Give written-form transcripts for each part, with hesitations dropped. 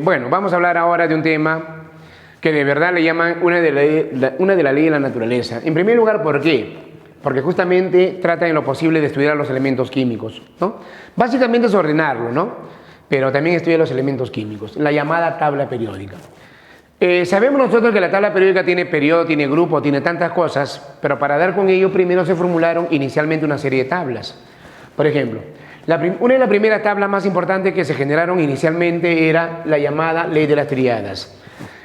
Bueno, vamos a hablar ahora de un tema que de verdad le llaman una de las leyes de la naturaleza. En primer lugar, ¿por qué? Porque justamente trata en lo posible de estudiar los elementos químicos, ¿no? Básicamente es ordenarlo, ¿no? Pero también estudia los elementos químicos, la llamada tabla periódica. Sabemos nosotros que la tabla periódica tiene periodo, tiene grupo, tiene tantas cosas, pero para dar con ello primero se formularon inicialmente una serie de tablas. Por ejemplo, una de las primeras tablas más importantes que se generaron inicialmente era la llamada ley de las tríadas.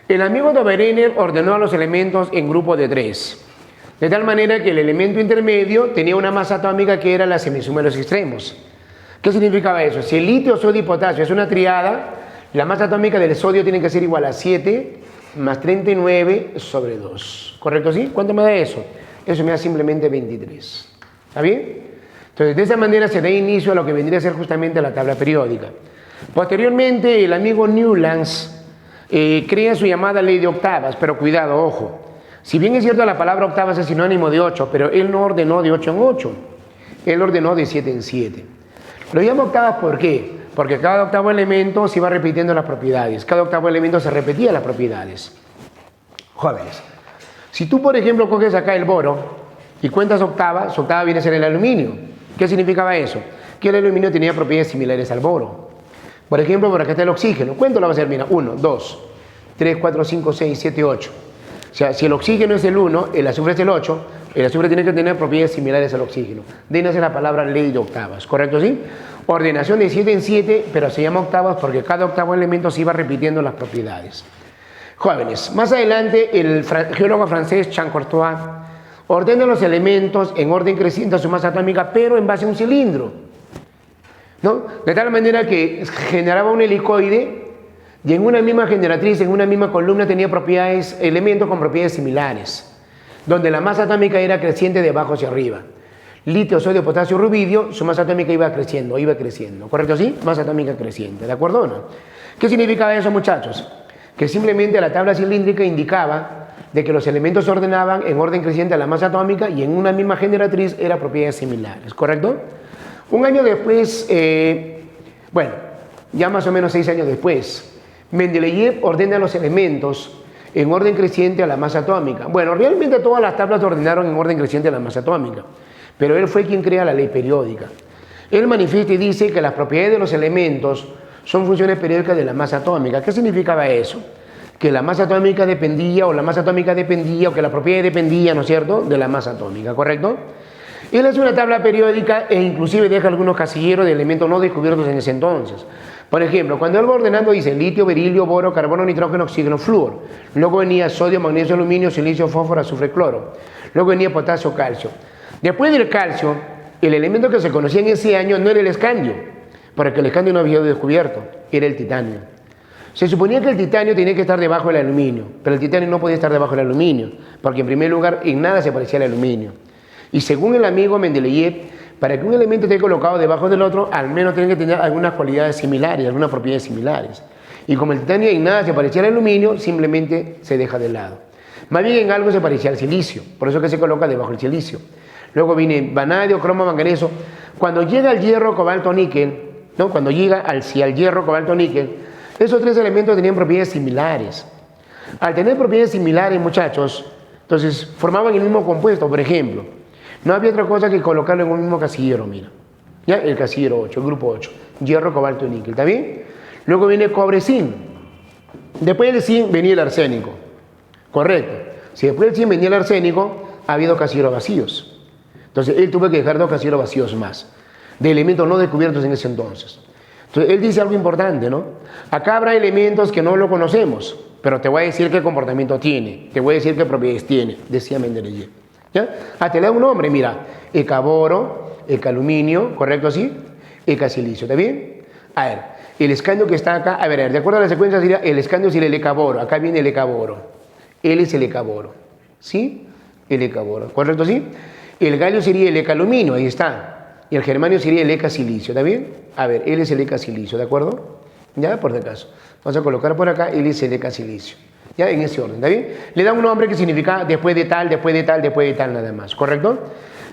El amigo Dobereiner ordenó a los elementos en grupos de 3, de tal manera que el elemento intermedio tenía una masa atómica que era la semisuma de los extremos. ¿Qué significaba eso? Si el litio, sodio y potasio es una triada, la masa atómica del sodio tiene que ser igual a 7 más 39 sobre 2. ¿Correcto? ¿Sí? ¿Cuánto me da eso? Eso me da simplemente 23. ¿Está bien? Entonces, de esa manera se da inicio a lo que vendría a ser justamente la tabla periódica. Posteriormente, el amigo Newlands crea su llamada ley de octavas, pero cuidado, ojo. Si bien es cierto la palabra octavas es sinónimo de 8, pero él no ordenó de 8 en 8. Él ordenó de 7 en 7. Lo llamo octavas, ¿por qué? Porque cada octavo elemento se iba repitiendo las propiedades. Cada octavo elemento se repetía las propiedades. Jóvenes, si tú, por ejemplo, coges acá el boro y cuentas octavas, su octava viene a ser el aluminio. ¿Qué significaba eso? Que el aluminio tenía propiedades similares al boro. Por ejemplo, por acá está el oxígeno. ¿Cuánto lo va a hacer? Mira, 1, 2, 3, 4, 5, 6, 7, 8. O sea, si el oxígeno es el 1, el azufre es el 8, el azufre tiene que tener propiedades similares al oxígeno. De ahí nace la palabra ley de octavas, ¿correcto? ¿Sí? Ordenación de 7 en 7, pero se llama octavas porque cada octavo elemento se iba repitiendo las propiedades. Jóvenes, más adelante el geólogo francés Jean Courtois ordena los elementos en orden creciente a su masa atómica, pero en base a un cilindro, ¿no? De tal manera que generaba un helicoide y en una misma generatriz, en una misma columna tenía propiedades, elementos con propiedades similares, donde la masa atómica era creciente de abajo hacia arriba. Litio, sodio, potasio, rubidio, su masa atómica iba creciendo, ¿correcto? ¿Sí? Masa atómica creciente, ¿de acuerdo o no? ¿Qué significaba eso, muchachos? Que simplemente la tabla cilíndrica indicaba de que los elementos se ordenaban en orden creciente a la masa atómica y en una misma generatriz eran propiedades similares, ¿correcto? Un año después, bueno, ya más o menos 6 años después, Mendeleev ordena los elementos en orden creciente a la masa atómica. Bueno, realmente todas las tablas ordenaron en orden creciente a la masa atómica, pero él fue quien crea la ley periódica. Él manifiesta y dice que las propiedades de los elementos son funciones periódicas de la masa atómica. ¿Qué significaba eso? Que la masa atómica dependía, o que la propiedad dependía, ¿no es cierto?, de la masa atómica, ¿correcto? Él hace una tabla periódica e inclusive deja algunos casilleros de elementos no descubiertos en ese entonces. Por ejemplo, cuando él va ordenando dice litio, berilio, boro, carbono, nitrógeno, oxígeno, flúor. Luego venía sodio, magnesio, aluminio, silicio, fósforo, azufre, cloro. Luego venía potasio, calcio. Después del calcio, el elemento que se conocía en ese año no era el escandio, porque el escandio no había sido descubierto, era el titanio. Se suponía que el titanio tenía que estar debajo del aluminio, pero el titanio no podía estar debajo del aluminio, porque en primer lugar en nada se parecía al aluminio. Y según el amigo Mendeleev, para que un elemento esté colocado debajo del otro, al menos tiene que tener algunas cualidades similares, algunas propiedades similares. Y como el titanio en nada se parecía al aluminio, simplemente se deja de lado. Más bien en algo se parecía al silicio, por eso que se coloca debajo del silicio. Luego viene vanadio, cromo, manganeso. Cuando llega al hierro, cobalto, níquel, ¿no? Cuando llega al hierro, cobalto, níquel, esos 3 elementos tenían propiedades similares. Al tener propiedades similares, muchachos, entonces formaban el mismo compuesto, por ejemplo. No había otra cosa que colocarlo en un mismo casillero, mira. ¿Ya? El casillero 8, el grupo 8. Hierro, cobalto y níquel, ¿está bien? Luego viene cobre, zinc. Después del zinc venía el arsénico. Correcto. Si después del zinc venía el arsénico, ha habido casilleros vacíos. Entonces él tuvo que dejar 2 casilleros vacíos más, de elementos no descubiertos en ese entonces. Entonces él dice algo importante, ¿no? Acá habrá elementos que no lo conocemos, pero te voy a decir qué comportamiento tiene, te voy a decir qué propiedades tiene, decía Mendeleev. ¿Ya? Te le da un nombre, mira, ecaboro, ecaluminio, ¿correcto así? Ecasilicio, ¿está bien? A ver, el escandio que está acá, a ver, de acuerdo a la secuencia sería, el escandio sería el ecaboro, acá viene el ecaboro, él es el ecaboro, ¿sí? El ecaboro, ¿correcto así? El galio sería el ecaluminio, ahí está. Y el germanio sería el ecasilicio, ¿está bien? A ver, él es el ecasilicio, ¿de acuerdo? Ya, por si acaso. Vamos a colocar por acá, él es el ecasilicio. Ya, en ese orden, ¿está bien? Le da un nombre que significa después de tal, después de tal, después de tal, nada más, ¿correcto?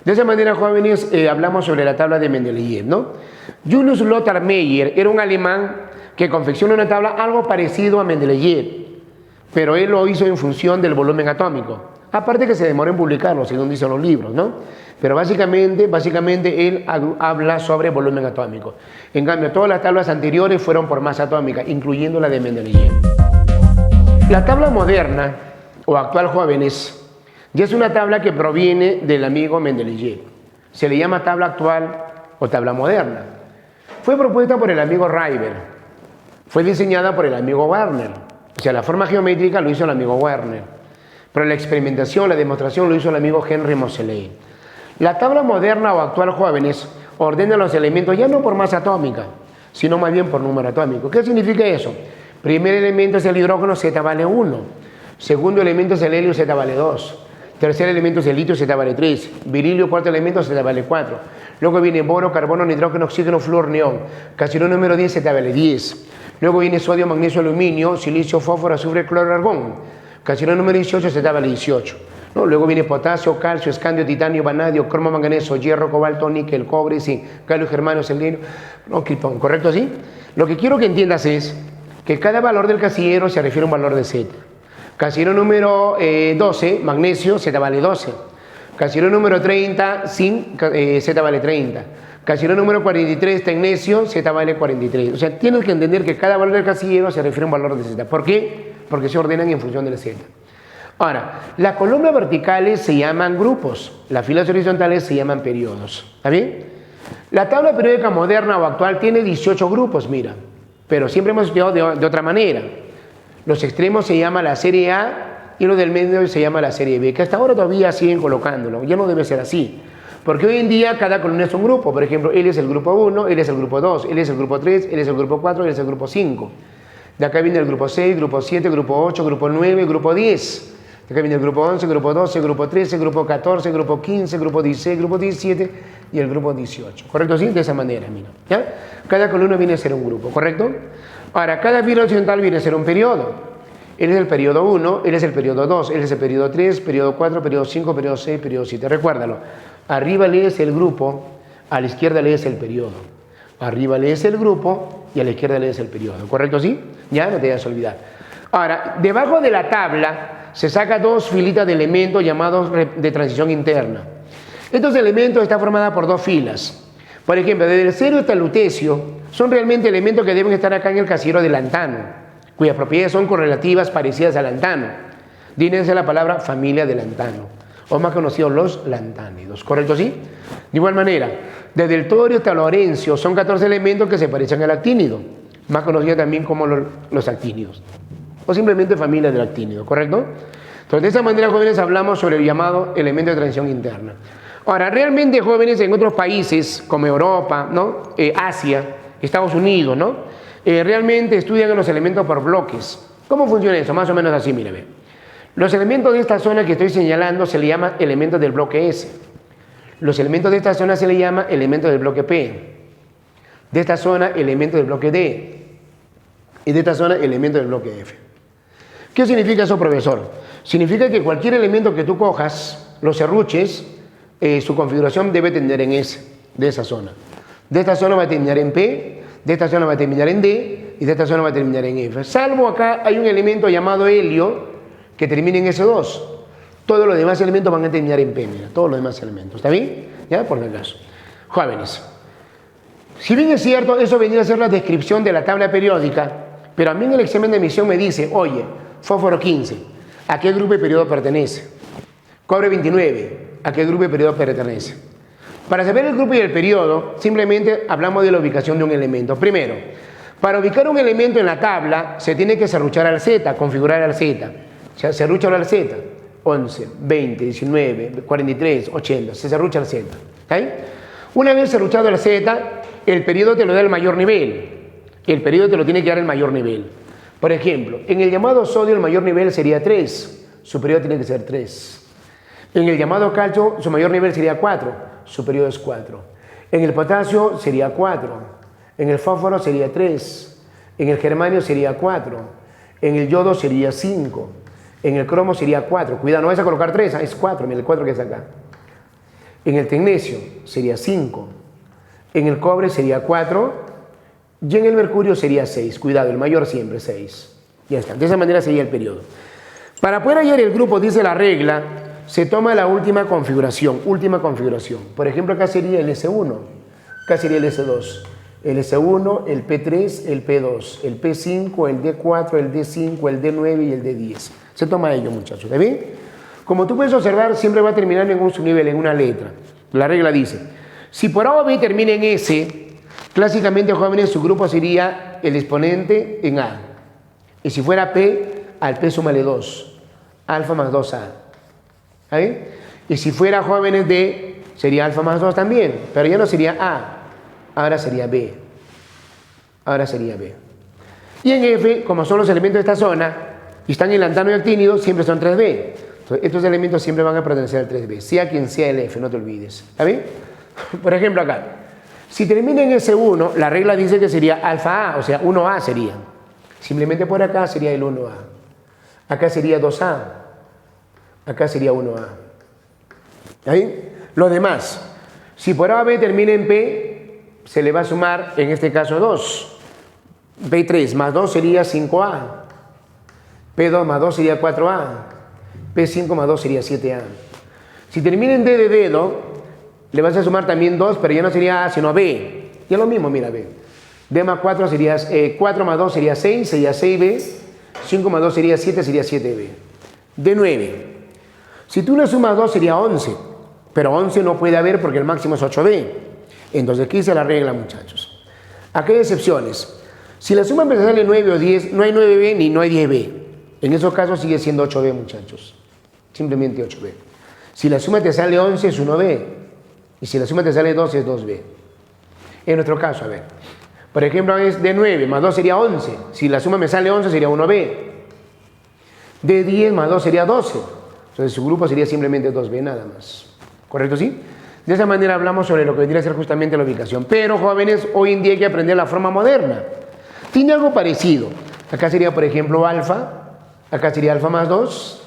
De esa manera, jóvenes, hablamos sobre la tabla de Mendeleev, ¿no? Julius Lothar Meyer era un alemán que confecciona una tabla algo parecido a Mendeleev, pero él lo hizo en función del volumen atómico. Aparte que se demoró en publicarlo, según dicen los libros, ¿no? Pero básicamente él habla sobre volumen atómico. En cambio, todas las tablas anteriores fueron por masa atómica, incluyendo la de Mendeleev. La tabla moderna, o actual jóvenes, ya es una tabla que proviene del amigo Mendeleev. Se le llama tabla actual o tabla moderna. Fue propuesta por el amigo Reiber. Fue diseñada por el amigo Werner. O sea, la forma geométrica lo hizo el amigo Werner. Pero la experimentación, la demostración lo hizo el amigo Henry Moseley. La tabla moderna o actual jóvenes ordena los elementos ya no por masa atómica, sino más bien por número atómico. ¿Qué significa eso? Primer elemento es el hidrógeno, Z vale 1. Segundo elemento es el helio, Z vale 2. Tercer elemento es el litio, Z vale 3. Berilio, cuarto elemento, Z vale 4. Luego viene boro, carbono, nitrógeno, oxígeno, flúor, neón. Casino número 10, Z vale 10. Luego viene sodio, magnesio, aluminio, silicio, fósforo, azufre, cloro, argón. Casino número 18, Z vale 18. ¿No? Luego viene potasio, calcio, escandio, titanio, vanadio, cromo, manganeso, hierro, cobalto, níquel, cobre, zinc, calio, germanio, selenio, no, criptón. ¿Correcto así? Lo que quiero que entiendas es que cada valor del casillero se refiere a un valor de Z. Casillero número 12, magnesio, Z vale 12. Casillero número 30, zinc, Z vale 30. Casillero número 43, tecnesio, Z vale 43. O sea, tienes que entender que cada valor del casillero se refiere a un valor de Z. ¿Por qué? Porque se ordenan en función del Z. Ahora, las columnas verticales se llaman grupos, las filas horizontales se llaman periodos. ¿Está bien? La tabla periódica moderna o actual tiene 18 grupos, mira, pero siempre hemos estudiado de otra manera. Los extremos se llama la serie A y lo del medio se llama la serie B, que hasta ahora todavía siguen colocándolo. Ya no debe ser así, porque hoy en día cada columna es un grupo. Por ejemplo, él es el grupo 1, él es el grupo 2, él es el grupo 3, él es el grupo 4, él es el grupo 5. De acá viene el grupo 6, grupo 7, grupo 8, grupo 9, grupo 10. De acá viene el grupo 11, grupo 12, grupo 13, grupo 14, grupo 15, grupo 16, grupo 17 y el grupo 18. ¿Correcto? Sí, de esa manera, mira. ¿Ya? Cada columna viene a ser un grupo, ¿correcto? Ahora, cada fila horizontal viene a ser un periodo. Él es el periodo 1, él es el periodo 2, él es el periodo 3, periodo 4, periodo 5, periodo 6, periodo 7. Recuérdalo. Arriba lees el grupo, a la izquierda lees el periodo. Arriba lees el grupo y a la izquierda lees el periodo. ¿Correcto? ¿Sí? Ya no te vayas a olvidar. Ahora, debajo de la tabla se saca dos filitas de elementos llamados de transición interna. Estos elementos están formados por dos filas. Por ejemplo, desde el cerio hasta el lutecio son realmente elementos que deben estar acá en el casillero del lantano, cuyas propiedades son correlativas parecidas al lantano. Díganse la palabra familia de lantano, o más conocidos los lantánidos. ¿Correcto? ¿Sí? De igual manera, desde el torio hasta el laurencio son 14 elementos que se parecen al actínido, más conocido también como los actínidos, o simplemente familia del actínido. ¿Correcto? Entonces, de esa manera, jóvenes, hablamos sobre el llamado elemento de transición interna. Ahora, realmente, jóvenes, en otros países como Europa, ¿no? Asia, Estados Unidos, ¿no? Realmente estudian los elementos por bloques. ¿Cómo funciona eso? Más o menos así, mire. Los elementos de esta zona que estoy señalando se le llama elementos del bloque S. Los elementos de esta zona se le llama elementos del bloque P. De esta zona, elementos del bloque D. Y de esta zona, elementos del bloque F. ¿Qué significa eso, profesor? Significa que cualquier elemento que tú cojas, los serruches, su configuración debe terminar en S, de esa zona. De esta zona va a terminar en P, de esta zona va a terminar en D, y de esta zona va a terminar en F. Salvo acá hay un elemento llamado helio que termina en S2. Todos los demás elementos van a terminar en P, mira, todos los demás elementos. ¿Está bien? Ya, por si acaso. Jóvenes, si bien es cierto, eso venía a ser la descripción de la tabla periódica, pero a mí en el examen de admisión me dice, oye, fósforo 15, ¿a qué grupo de periodo pertenece? Cobre 29, ¿a qué grupo de periodo pertenece? Para saber el grupo y el periodo, simplemente hablamos de la ubicación de un elemento. Primero, para ubicar un elemento en la tabla, se tiene que serruchar al Z, configurar al Z. O sea, serrucha al Z, 11, 20, 19, 43, 80, se serrucha al Z. ¿Okay? Una vez serruchado al Z, el periodo te lo da el mayor nivel. El periodo te lo tiene que dar el mayor nivel. Por ejemplo, en el llamado sodio el mayor nivel sería 3, su periodo tiene que ser 3. En el llamado calcio su mayor nivel sería 4, su periodo es 4. En el potasio sería 4, en el fósforo sería 3, en el germanio sería 4, en el yodo sería 5, en el cromo sería 4. Cuidado, no vas a colocar 3, es 4, mira el 4 que es acá. En el tecnesio sería 5, en el cobre sería 4, Y en el mercurio sería 6. Cuidado, el mayor siempre 6. Ya está. De esa manera sería el periodo. Para poder hallar el grupo, dice la regla, se toma la última configuración. Por ejemplo, acá sería el S1. Acá sería el S2. El S1, el P3, el P2, el P5, el D4, el D5, el D9 y el D10. Se toma ello, muchachos. ¿Está bien? Como tú puedes observar, siempre va a terminar en un subnivel, en una letra. La regla dice, si por A o B termina en S, clásicamente, jóvenes, su grupo sería el exponente en A. Y si fuera P, al P súmale 2. Alfa más 2A. ¿Está bien? Y si fuera, jóvenes, D, sería alfa más 2 también. Pero ya no sería A. Ahora sería B. Y en F, como son los elementos de esta zona, y están en lantano y actínido, siempre son 3B. Entonces, estos elementos siempre van a pertenecer al 3B, sea quien sea el F, no te olvides. ¿Está bien? Por ejemplo, acá. Si termina en S1, la regla dice que sería alfa A, o sea, 1A sería. Simplemente por acá sería el 1A. Acá sería 2A. Acá sería 1A. ¿Está bien? Los demás. Si por A o B termina en P, se le va a sumar, en este caso, 2. P3 más 2 sería 5A. P2 más 2 sería 4A. P5 más 2 sería 7A. Si termina en D de dedo, le vas a sumar también 2, pero ya no sería A, sino B. Ya lo mismo, mira, B. D más 4 sería 4 más 2 sería 6, sería 6B. 5 más 2 sería 7, sería 7B. D9. Si tú le sumas 2 sería 11, pero 11 no puede haber porque el máximo es 8B. Entonces, ¿qué dice la regla, muchachos? Aquí hay excepciones. Si la suma empieza a darle 9 o 10, no hay 9B ni no hay 10B. En esos casos sigue siendo 8B, muchachos. Simplemente 8B. Si la suma te sale 11 es 1B. Y si la suma te sale 12 es 2B. En nuestro caso, a ver. Por ejemplo, es de 9 más 2 sería 11. Si la suma me sale 11 sería 1B. De 10 más 2 sería 12. Entonces su grupo sería simplemente 2B nada más. ¿Correcto, sí? De esa manera hablamos sobre lo que vendría a ser justamente la ubicación. Pero, jóvenes, hoy en día hay que aprender la forma moderna. Tiene algo parecido. Acá sería, por ejemplo, alfa. Acá sería alfa más 2.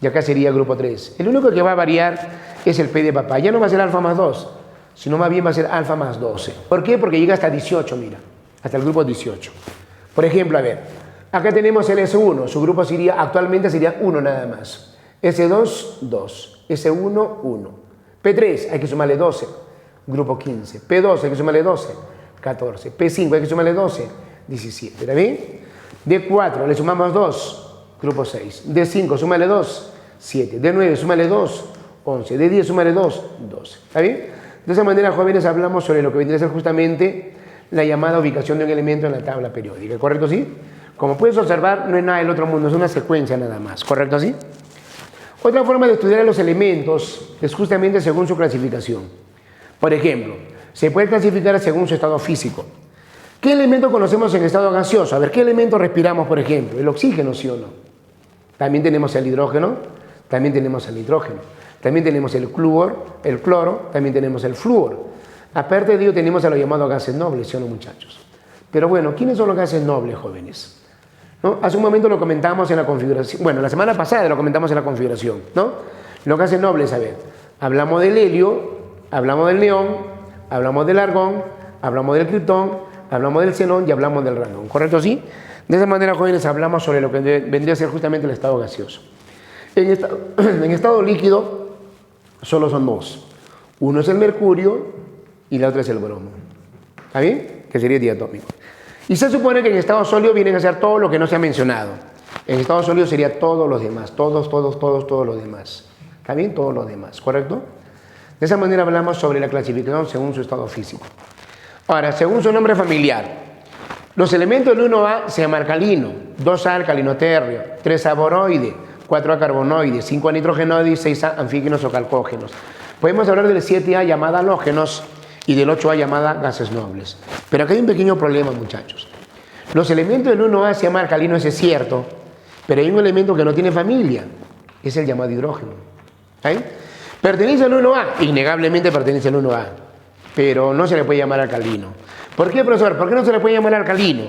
Y acá sería grupo 3. El único que va a variar es el P de papá. Ya no va a ser alfa más 2, sino más bien va a ser alfa más 12. ¿Por qué? Porque llega hasta 18, mira. Hasta el grupo 18. Por ejemplo, a ver. Acá tenemos el S1. Su grupo actualmente sería 1 nada más. S2, 2. S1, 1. P3 hay que sumarle 12, grupo 15. P2 hay que sumarle 12, 14. P5 hay que sumarle 12, 17. ¿Está bien? D4 le sumamos 2, grupo 6. D5 súmale 2, 7. D9 súmale 2, 11. D10 súmale 2, 12. ¿Está bien? De esa manera, jóvenes, hablamos sobre lo que vendría a ser justamente la llamada ubicación de un elemento en la tabla periódica. ¿Correcto, sí? Como puedes observar, no es nada del otro mundo, es una secuencia nada más. ¿Correcto, sí? Otra forma de estudiar a los elementos es justamente según su clasificación. Por ejemplo, se puede clasificar según su estado físico. ¿Qué elemento conocemos en estado gaseoso? A ver, ¿qué elemento respiramos, por ejemplo? El oxígeno, ¿sí o no? También tenemos el hidrógeno, también tenemos el nitrógeno, también tenemos el cloro, también tenemos el flúor. Aparte de ello tenemos a los llamados gases nobles, ¿sí o no, muchachos? Pero bueno, ¿quiénes son los gases nobles, jóvenes? ¿No? Hace un momento lo comentamos en la configuración, bueno, la semana pasada lo comentamos en la configuración, ¿no? Los gases nobles, a ver, hablamos del helio, hablamos del neón, hablamos del argón, hablamos del criptón, hablamos del xenón y hablamos del radón, ¿correcto? ¿Sí? De esa manera, jóvenes, hablamos sobre lo que vendría a ser justamente el estado gaseoso. En estado líquido solo son dos. Uno es el mercurio y la otra es el bromo. ¿Está bien? Que sería diatómico. Y se supone que en estado sólido vienen a ser todo lo que no se ha mencionado. En estado sólido sería todos los demás, todos los demás. ¿Está bien? Todos los demás, ¿correcto? De esa manera hablamos sobre la clasificación según su estado físico. Ahora, según su nombre familiar, los elementos del 1A se llama alcalino, 2A alcalino térreo, 3A boroide, 4A carbonoide, 5A nitrogenoide y 6A anfígenos o calcógenos. Podemos hablar del 7A llamada halógenos y del 8A llamada gases nobles. Pero acá hay un pequeño problema, muchachos. Los elementos del 1A se llama alcalino, ese es cierto, pero hay un elemento que no tiene familia, es el llamado hidrógeno. ¿Ahí? ¿Pertenece al 1A? Innegablemente pertenece al 1A, pero no se le puede llamar alcalino. ¿Por qué, profesor? ¿Por qué no se le puede llamar alcalino?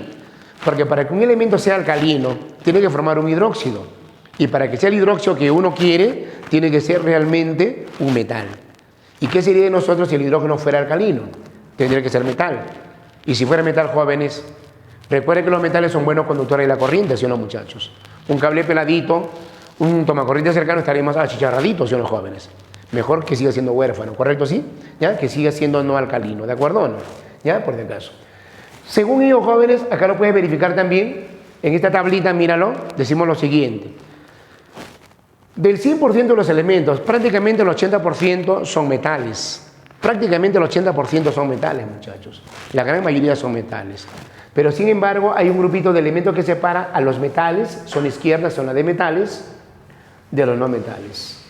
Porque para que un elemento sea alcalino, tiene que formar un hidróxido. Y para que sea el hidróxido que uno quiere, tiene que ser realmente un metal. ¿Y qué sería de nosotros si el hidrógeno fuera alcalino? Tendría que ser metal. Y si fuera metal, jóvenes, recuerden que los metales son buenos conductores de la corriente, ¿sí o no, muchachos? Un cable peladito, un tomacorriente cercano, estaríamos achicharraditos, ¿sí o no, jóvenes? Mejor que siga siendo huérfano, ¿correcto? ¿Sí? ¿Ya? Que siga siendo no alcalino, ¿de acuerdo o no? ¿Ya? Por si acaso. Según ellos, jóvenes, acá lo puedes verificar también, en esta tablita, míralo, decimos lo siguiente. Del 100% de los elementos, prácticamente el 80% son metales. Prácticamente el 80% son metales, muchachos. La gran mayoría son metales. Pero sin embargo, hay un grupito de elementos que separa a los metales, zona izquierda, zona de metales, de los no metales.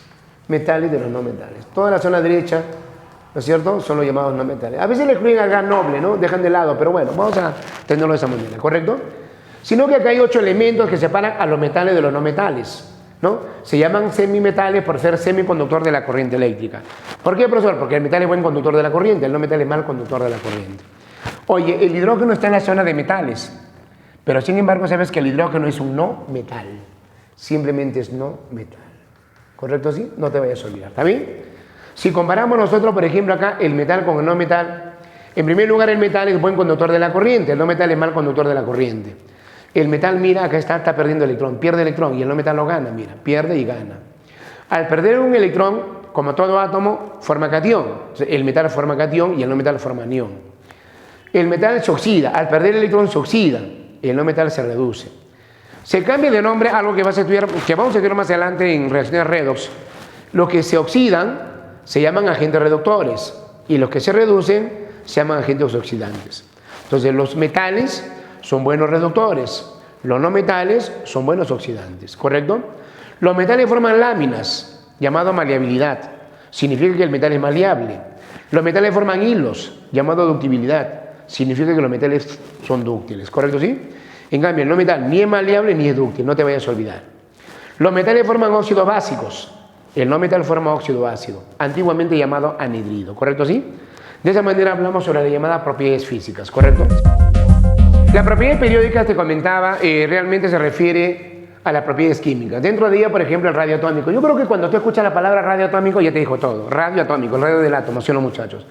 Metales de los no metales. Toda la zona derecha, ¿no es cierto?, son los llamados no metales. A veces le incluyen al gas noble, ¿no? Dejan de lado, pero bueno, vamos a tenerlo de esa manera, ¿correcto? Sino que acá hay 8 elementos que separan a los metales de los no metales, ¿no? Se llaman semimetales por ser semiconductor de la corriente eléctrica. ¿Por qué, profesor? Porque el metal es buen conductor de la corriente, el no metal es mal conductor de la corriente. Oye, el hidrógeno está en la zona de metales, pero sin embargo sabes que el hidrógeno es un no metal, simplemente es no metal. ¿Correcto? ¿Sí? No te vayas a olvidar, ¿está bien? Si comparamos nosotros, por ejemplo, acá el metal con el no metal, en primer lugar el metal es buen conductor de la corriente, el no metal es mal conductor de la corriente. El metal, mira, acá está perdiendo electrón, pierde electrón, y el no metal lo gana, mira, pierde y gana. Al perder un electrón, como todo átomo, forma catión. El metal forma catión y el no metal forma anión. El metal se oxida, al perder el electrón se oxida, y el no metal se reduce. Se cambia de nombre algo que, que vamos a estudiar más adelante en reacciones redox. Los que se oxidan se llaman agentes reductores, y los que se reducen se llaman agentes oxidantes. Entonces, los metales son buenos reductores, los no metales son buenos oxidantes, ¿correcto? Los metales forman láminas, llamado maleabilidad, significa que el metal es maleable. Los metales forman hilos, llamado ductibilidad, significa que los metales son dúctiles, ¿correcto? ¿Sí? En cambio, el no metal ni es maleable ni es dúctil, no te vayas a olvidar. Los metales forman óxidos básicos, el no metal forma óxido ácido, antiguamente llamado anhidrido, ¿correcto? ¿Sí? De esa manera hablamos sobre las llamadas propiedades físicas, ¿correcto? La propiedad periódica, te comentaba, realmente se refiere a las propiedades químicas. Dentro de ella, por ejemplo, el radio atómico. Yo creo que cuando tú escuchas la palabra radio atómico ya te dijo todo. Radio atómico, el radio del átomo, ¿sí o no, muchachos?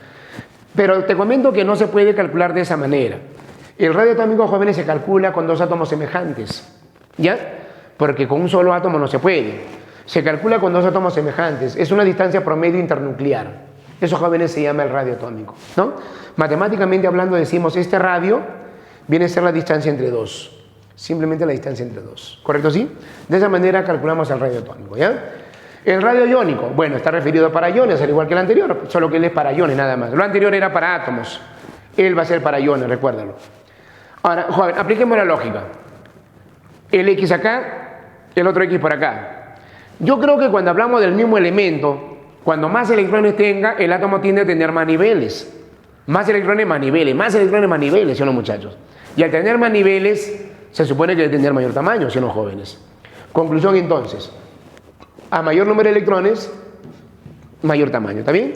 Pero te comento que no se puede calcular de esa manera. El radio atómico, jóvenes, se calcula con 2 átomos semejantes, ¿ya? Porque con un solo átomo no se puede. Se calcula con 2 átomos semejantes. Es una distancia promedio internuclear. Eso, jóvenes, se llama el radio atómico, ¿no? Matemáticamente hablando decimos, este radio viene a ser la distancia entre 2. Simplemente la distancia entre 2. ¿Correcto? ¿Sí? De esa manera calculamos el radio atómico, ¿ya? El radio iónico, bueno, está referido para iones, al igual que el anterior, solo que él es para iones nada más. Lo anterior era para átomos. Él va a ser para iones, recuérdalo. Ahora, joven, apliquemos la lógica. El X acá, el otro X por acá. Yo creo que cuando hablamos del mismo elemento, cuando más electrones tenga, el átomo tiende a tener más niveles. Más electrones, más niveles, ¿sí o no, muchachos? Y al tener más niveles, se supone que debe tener mayor tamaño, ¿sí o no, jóvenes? Conclusión, entonces, a mayor número de electrones, mayor tamaño, ¿está bien?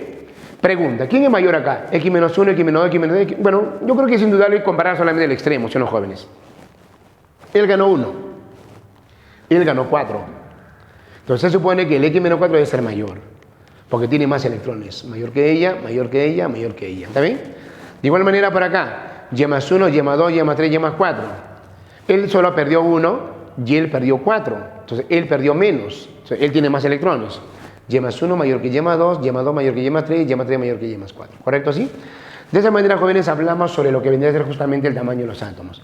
Pregunta, ¿quién es mayor acá? X-1, X-2, X-2, X... Bueno, yo creo que es indudable comparar solamente el extremo, ¿sí o no, jóvenes? Él ganó 1, él ganó 4. Entonces se supone que el X-4 debe ser mayor, porque tiene más electrones, mayor que ella, mayor que ella, mayor que ella, ¿está bien? De igual manera por acá, Y más 1, Y más 2, Y más 3, Y más 4. Él solo perdió 1 y él perdió 4, entonces él perdió menos, entonces, él tiene más electrones. Y más 1 mayor que Y más 2, Y más 2 mayor que Y más 3, Y más 3 mayor que Y más 4, ¿correcto? ¿Sí? De esa manera, jóvenes, hablamos sobre lo que vendría a ser justamente el tamaño de los átomos.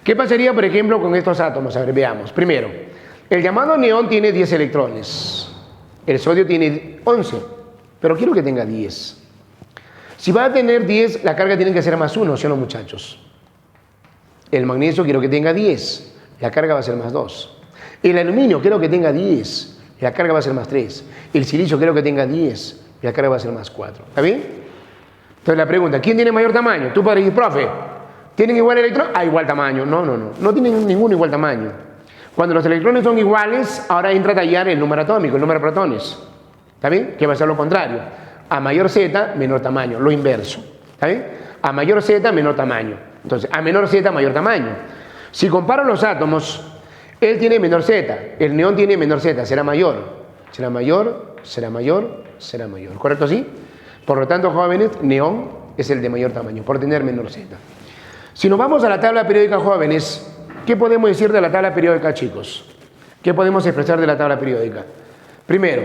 ¿Qué pasaría, por ejemplo, con estos átomos? A ver, veamos. Primero, el llamado neón tiene 10 electrones. El sodio tiene 11, pero quiero que tenga 10. Si va a tener 10, la carga tiene que ser más 1, ¿sí o no, muchachos? El magnesio quiero que tenga 10, la carga va a ser más 2. El aluminio quiero que tenga 10, la carga va a ser más 3. El silicio quiero que tenga 10, la carga va a ser más 4. ¿Está bien? Entonces la pregunta, ¿quién tiene mayor tamaño? Tú podrías decir, profe, ¿tienen igual electrón? Ah, igual tamaño. No tienen ninguno igual tamaño. Cuando los electrones son iguales, ahora entra a tallar el número atómico, el número de protones. ¿Está bien? Que va a ser lo contrario. A mayor Z, menor tamaño, lo inverso. ¿Está bien? A mayor Z, menor tamaño. Entonces, a menor Z, mayor tamaño. Si comparo los átomos, él tiene menor Z, el neón tiene menor Z, será mayor. Será mayor, será mayor, será mayor. ¿Correcto? ¿Sí? Por lo tanto, jóvenes, neón es el de mayor tamaño, por tener menor Z. Si nos vamos a la tabla periódica, jóvenes, ¿qué podemos decir de la tabla periódica, chicos? ¿Qué podemos expresar de la tabla periódica? Primero,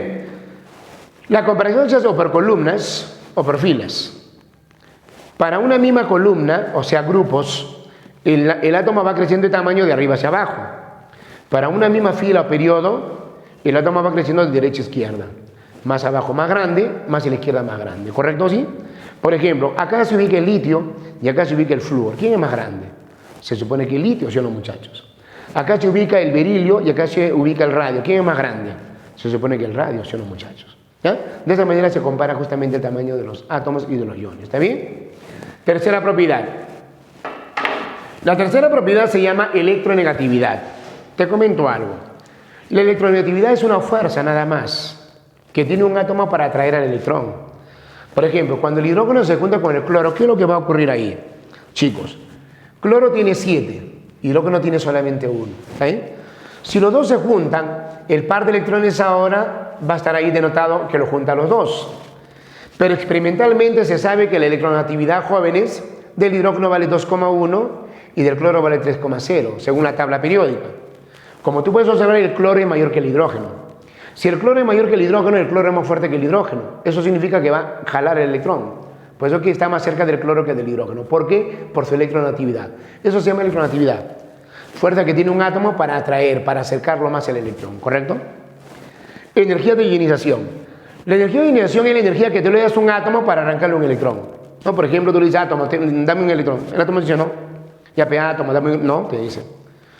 la comparación se hace o por columnas o por filas. Para una misma columna, o sea, grupos, el átomo va creciendo de tamaño de arriba hacia abajo. Para una misma fila o periodo, el átomo va creciendo de derecha a izquierda. Más abajo más grande, más a la izquierda más grande. ¿Correcto? ¿Sí? Por ejemplo, acá se ubica el litio y acá se ubica el flúor. ¿Quién es más grande? Se supone que el litio, ¿sí o no, muchachos? Acá se ubica el berilio y acá se ubica el radio. ¿Quién es más grande? Se supone que el radio, ¿sí o no, muchachos? ¿Ya? De esa manera se compara justamente el tamaño de los átomos y de los iones. ¿Está bien? Tercera propiedad. La tercera propiedad se llama electronegatividad. Te comento algo. La electronegatividad es una fuerza nada más que tiene un átomo para atraer al electrón. Por ejemplo, cuando el hidrógeno se junta con el cloro, ¿qué es lo que va a ocurrir ahí? Chicos, cloro tiene 7, hidrógeno tiene solamente 1. Si los dos se juntan, el par de electrones ahora va a estar ahí denotado que lo juntan los dos. Pero experimentalmente se sabe que la electronegatividad, jóvenes, del hidrógeno vale 2,1 y del cloro vale 3,0, según la tabla periódica. Como tú puedes observar, el cloro es mayor que el hidrógeno. Si el cloro es mayor que el hidrógeno es más fuerte que el hidrógeno. Eso significa que va a jalar el electrón. Por eso que está más cerca del cloro que del hidrógeno. ¿Por qué? Por su electronegatividad. Eso se llama electronegatividad. Fuerza que tiene un átomo para atraer, para acercarlo más al electrón. ¿Correcto? Energía de ionización. La energía de ionización es la energía que tú le das a un átomo para arrancarle un electrón. ¿No? Por ejemplo, tú le dices, átomo, dame un electrón. El átomo dice, no. Ya, átomo, dame un... No, te dice.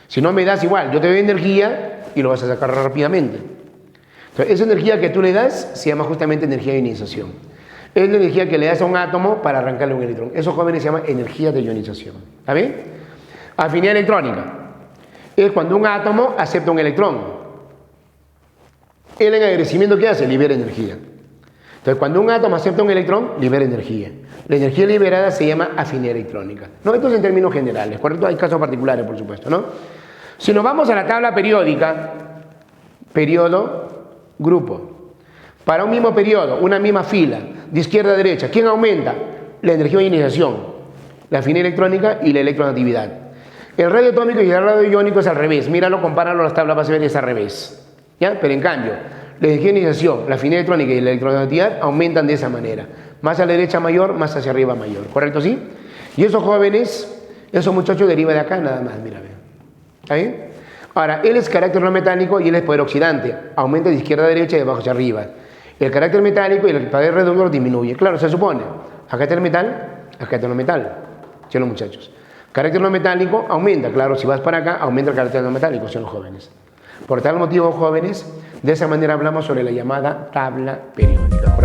Si no me das igual, yo te doy energía y lo vas a sacar rápidamente. Entonces, esa energía que tú le das se llama justamente energía de ionización. Es la energía que le das a un átomo para arrancarle un electrón. Eso, jóvenes, se llama energía de ionización. ¿Está bien? Afinidad electrónica. Es cuando un átomo acepta un electrón. El enagrecimiento, ¿qué hace? Libera energía. Entonces, cuando un átomo acepta un electrón, libera energía. La energía liberada se llama afinidad electrónica. No, esto es en términos generales, ¿correcto? Hay casos particulares, por supuesto, ¿no? Si nos vamos a la tabla periódica, periodo, grupo. Para un mismo periodo, una misma fila, de izquierda a derecha, ¿quién aumenta? La energía de ionización, la afinidad electrónica y la electronegatividad. El radio atómico y el radio iónico es al revés. Míralo, compáralo, las tablas vas a ver, es al revés. ¿Ya? Pero en cambio, la energía de ionización, la afinidad electrónica y la electronegatividad aumentan de esa manera. Más a la derecha mayor, más hacia arriba mayor. ¿Correcto? ¿Sí? Y esos jóvenes, esos muchachos derivan de acá nada más, mira. ¿Está bien? Ahora, él es carácter no metálico y él es poder oxidante. Aumenta de izquierda a derecha y de abajo hacia arriba. El carácter metálico y el poder reductor disminuye. Claro, se supone. Acá está el metal, acá está el no metal. ¿Sí, los muchachos? Carácter no metálico aumenta. Claro, si vas para acá, aumenta el carácter no metálico, ¿sí, los jóvenes? Por tal motivo, jóvenes, de esa manera hablamos sobre la llamada tabla periódica.